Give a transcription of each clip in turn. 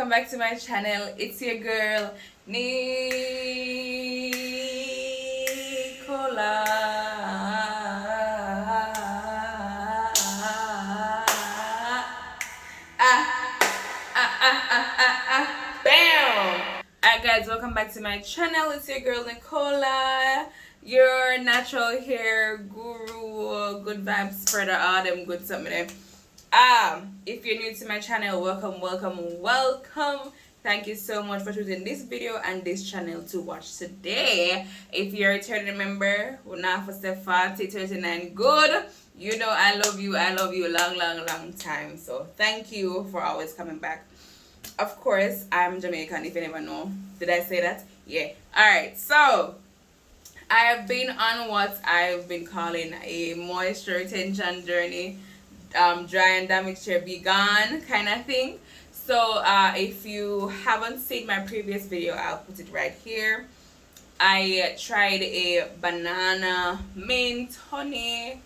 welcome back to my channel. It's your girl Nicola. Bam! Alright guys, welcome back to my channel. It's your girl Nicola, your natural hair guru, good vibes spreader, all them good something there. If you're new to my channel, welcome. Thank you so much for choosing this video and this channel to watch today. If you're a returning member, we're now for step 39 good. You know I love you long time. So thank you for always coming back. Of course, I'm Jamaican, if you never know. Did I say that? Yeah. Alright, so I have been on what I've been calling a moisture retention journey. Dry and damaged hair be gone kind of thing. So if you haven't seen my previous video, I'll put it right here. I tried a banana, mint, honey,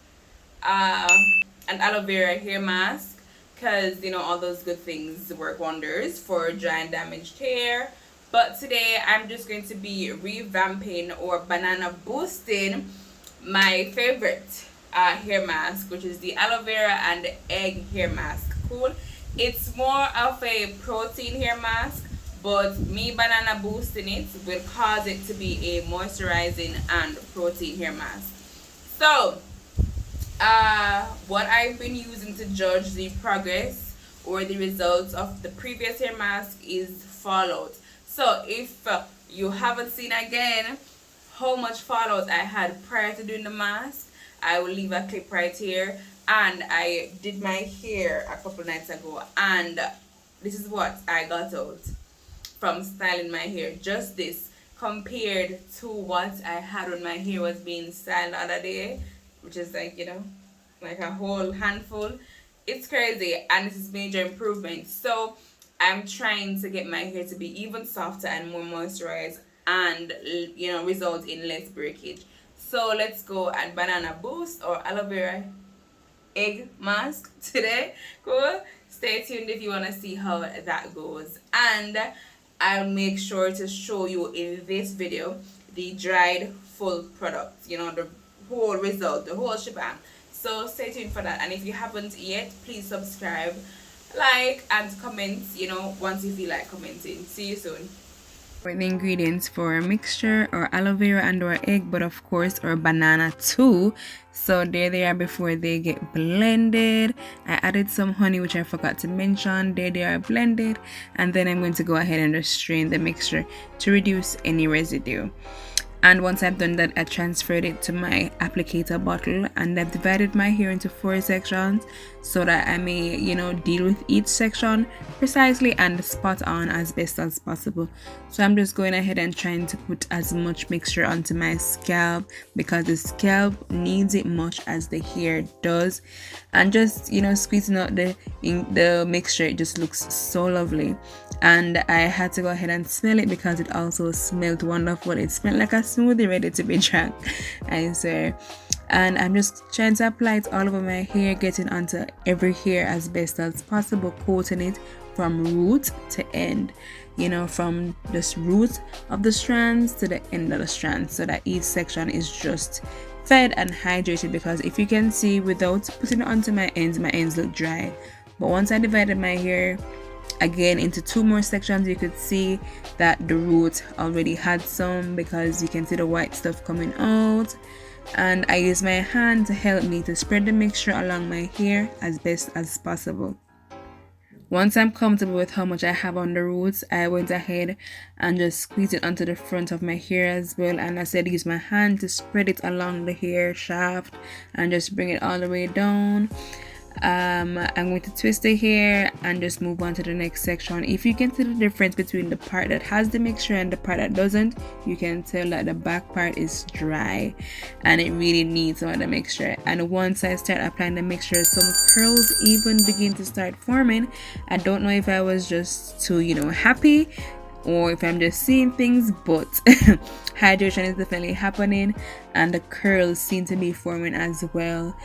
and aloe vera hair mask, because you know all those good things work wonders for dry and damaged hair. But today I'm just going to be revamping or banana boosting my favorite hair mask, which is the aloe vera and egg hair mask. Cool. It's more of a protein hair mask, but me banana boosting it will cause it to be a moisturizing and protein hair mask. So what I've been using to judge the progress or the results of the previous hair mask is fallout. So if you haven't seen again how much fallout I had prior to doing the mask, I will leave a clip right here. And I did my hair a couple nights ago, and this is what I got out from styling my hair. Just this compared to what I had when my hair was being styled the other day, which is like, you know, like a whole handful. It's crazy, and this is major improvement. So I'm trying to get my hair to be even softer and more moisturized, and you know, result in less breakage. So let's go at banana boost or aloe vera egg mask today. Cool. Stay tuned if you want to see how that goes, and I'll make sure to show you in this video the dried full product, you know, the whole result, the whole shebang. So stay tuned for that, and if you haven't yet, please subscribe, like, and comment, you know, once you feel like commenting. See you soon. For the ingredients for a mixture, or aloe vera and or egg, but of course or banana too. So there they are before they get blended. I added some honey, which I forgot to mention. There they are blended, and then I'm going to go ahead and just strain the mixture to reduce any residue. And once I've done that, I transferred it to my applicator bottle, and I've divided my hair into 4 sections so that I may, you know, deal with each section precisely and spot on as best as possible. So I'm just going ahead and trying to put as much mixture onto my scalp, because the scalp needs it much as the hair does. And just, you know, squeezing out the mixture, it just looks so lovely. And I had to go ahead and smell it, because it also smelled wonderful. It smelled like a smoothie ready to be drank, I swear. And I'm just trying to apply it all over my hair, getting onto every hair as best as possible, coating it from root to end, you know, from this root of the strands to the end of the strands, so that each section is just fed and hydrated. Because if you can see, without putting it onto my ends look dry, but once I divided my hair again into 2 more sections, you could see that the root already had some, because you can see the white stuff coming out. And I use my hand to help me to spread the mixture along my hair as best as possible. Once I'm comfortable with how much I have on the roots, I went ahead and just squeezed it onto the front of my hair as well. And I said, use my hand to spread it along the hair shaft and just bring it all the way down. I'm going to twist the hair and just move on to the next section. If you can see the difference between the part that has the mixture and the part that doesn't, you can tell that the back part is dry and it really needs some of the mixture. And once I start applying the mixture, some curls even begin to start forming. I don't know if I was just too, you know, happy or if I'm just seeing things, but hydration is definitely happening, and the curls seem to be forming as well,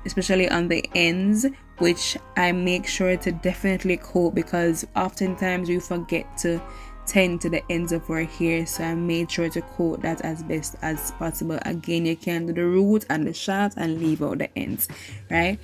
especially on the ends, which I make sure to definitely coat, because oftentimes we forget to tend to the ends of our hair, so I made sure to coat that as best as possible. Again, you can do the root and the shaft and leave out the ends, right?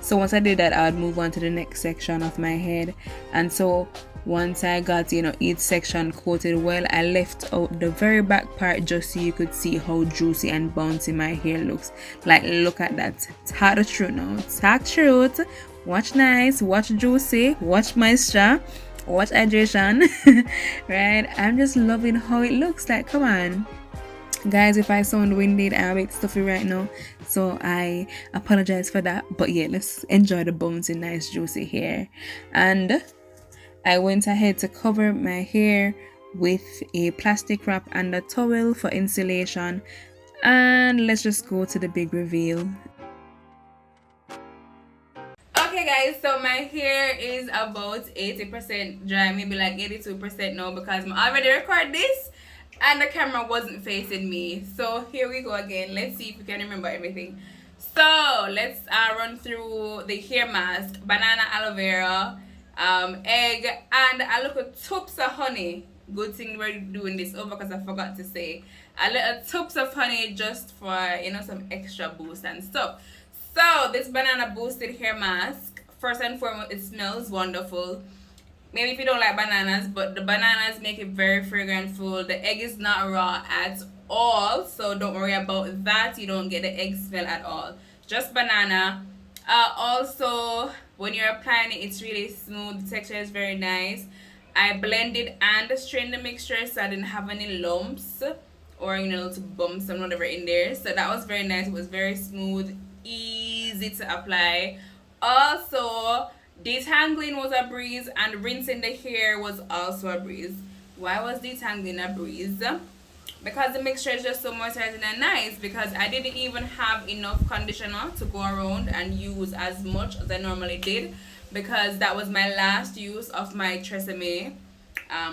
So once I did that, I would move on to the next section of my head. And so once I got, you know, each section coated well, I left out the very back part just so you could see how juicy and bouncy my hair looks. Like, look at that. Talk the truth now. Talk truth. Watch nice, watch juicy, watch moisture, watch hydration. Right? I'm just loving how it looks. Like, come on. Guys, if I sound winded, I'm a bit stuffy right now, so I apologize for that. But yeah, let's enjoy the bouncy, nice, juicy hair. And I went ahead to cover my hair with a plastic wrap and a towel for insulation. And let's just go to the big reveal. Okay guys, so my hair is about 80% dry, maybe like 82% now, because I'm already recorded this and the camera wasn't facing me. So here we go again. Let's see if we can remember everything. So let's run through the hair mask: banana, aloe vera, egg, and a little tubs of honey. Good thing we're doing this over because I forgot to say. A little tubs of honey just for, you know, some extra boost and stuff. So this banana boosted hair mask, first and foremost, it smells wonderful. Maybe if you don't like bananas, but the bananas make it very fragrant full. The egg is not raw at all, so don't worry about that. You don't get the egg smell at all. Just banana. Also, when you're applying it, it's really smooth. The texture is very nice. I blended and strained the mixture, so I didn't have any lumps or, you know, little bumps and whatever in there. So that was very nice. It was very smooth, easy to apply. Also, detangling was a breeze, and rinsing the hair was also a breeze. Why was detangling a breeze? Because the mixture is just so moisturizing and nice, because I didn't even have enough conditioner to go around and use as much as I normally did, because that was my last use of my Tresemme,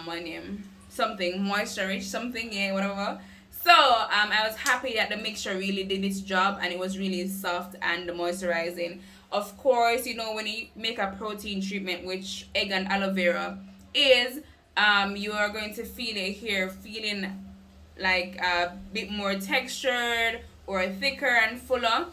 my name, something, Moisture Rich, something, yeah, whatever. So I was happy that the mixture really did its job, and it was really soft and moisturizing. Of course, you know, when you make a protein treatment, which egg and aloe vera is, you are going to feel your hair feeling like a bit more textured or thicker and fuller.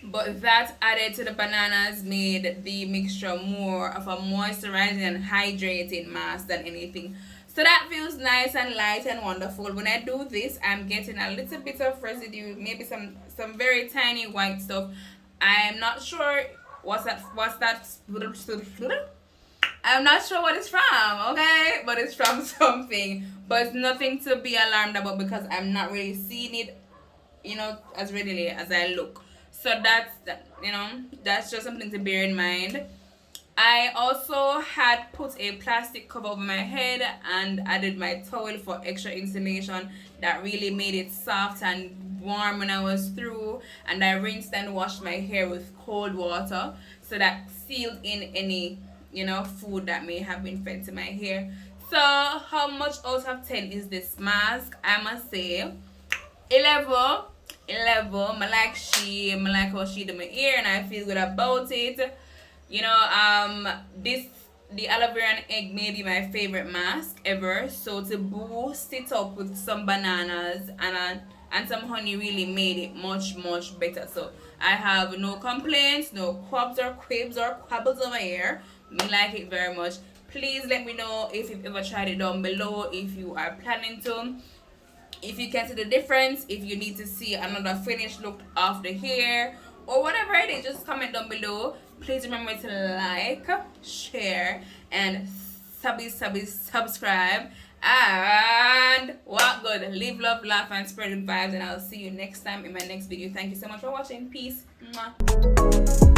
But that added to the bananas made the mixture more of a moisturizing and hydrating mask than anything. So that feels nice and light and wonderful. When I do this, I'm getting a little bit of residue, maybe some very tiny white stuff. I'm not sure what's that I'm not sure what it's from, okay? But it's from something. But it's nothing to be alarmed about, because I'm not really seeing it, you know, as readily as I look. So that's that, you know, that's just something to bear in mind. I also had put a plastic cover over my head and added my towel for extra insulation. That really made it soft and warm when I was through. And I rinsed and washed my hair with cold water, so that sealed in any, you know, food that may have been fed to my hair. So how much out of 10 is this mask? I must say 11. I like how she did my hair, and I feel good about it. You know, the aloe vera and egg may be my favorite mask ever. So to boost it up with some bananas and some honey really made it much better. So I have no complaints, no quabs or quibs or quabbles over here. Me like it very much. Please let me know if you've ever tried it down below, if you are planning to, if you can see the difference, if you need to see another finished look of the hair, or whatever it is. Just comment down below. Please remember to like, share, and subscribe. And what good? Live, love, laugh, and spread good vibes. And I'll see you next time in my next video. Thank you so much for watching. Peace. Mwah.